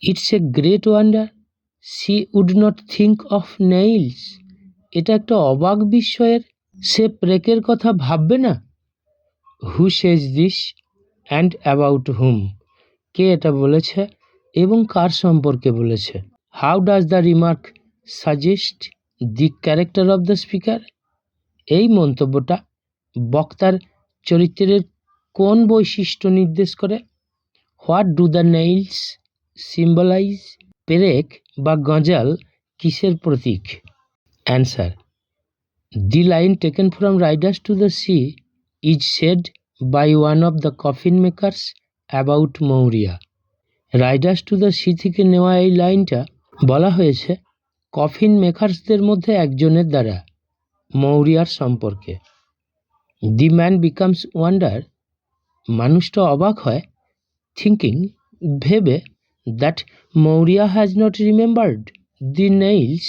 It's a great wonder she would not think of nails. এটা একটা অবাক বিস্ময়ের, সে প্রেকের কথা ভাববে না। Who says this and about whom? কে এটা বলেছে এবং কার সম্পর্কে বলেছে? How does the remark suggest the character of the speaker? এই মন্তব্যটা বক্তার চরিত্রের কোন বৈশিষ্ট্য নির্দেশ করে? What do the nails symbolize? পেরেক বা গজাল কিসের প্রতীক? Answer, the line taken from Riders to the Sea is said by one of the coffin makers about Maurya. Riders to the sea থেকে নেওয়া এই লাইনটা বলা হয়েছে কফিন মেকার্সদের মধ্যে একজনের দ্বারা মৌরিয়ার সম্পর্কে। দি ম্যান বিকামস ওয়ান্ডার, মানুষটা অবাক হয়, থিঙ্কিং, ভেবে, that Maurya has not remembered the nails,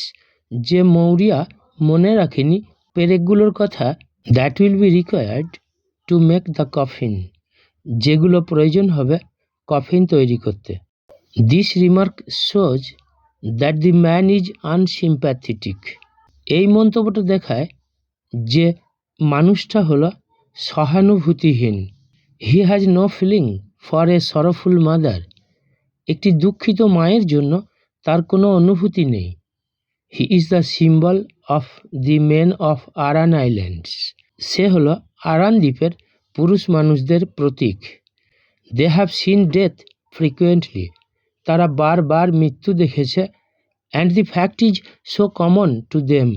যে মৌরিয়া মনে রাখেনি পেরেকগুলোর কথা, that will be required to make the coffin, যেগুলো প্রয়োজন হবে কফিন তৈরি করতে। This remark shows that the man is unsympathetic. এই মন্তব্যটা দেখায় যে মানুষটা হলো সহানুভূতিহীন। He has no feeling for a sorrowful mother, একটি দুঃখিত মায়ের জন্য তার কোনো অনুভূতি নেই। He is the symbol of the men of Aran Islands, সে হলো আরান দ্বীপের পুরুষ মানুষদের প্রতীক। They have seen death frequently, তারা বারবার মৃত্যু দেখেছে। And the fact is so common to them,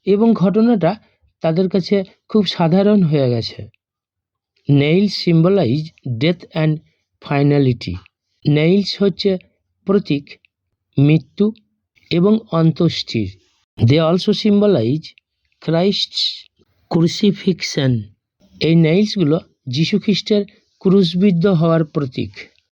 এবং ঘটনাটা তাদের কাছে খুব সাধারণ হয়ে গেছে। Nails symbolize death and finality, nails হচ্ছে প্রতীক মৃত্যু এবং অন্ত্যেষ্টির। They also symbolize Christ's crucifixion, এই নেইলসগুলো যীশুখ্রিস্টের ক্রুশবিদ্ধ হওয়ার প্রতীক।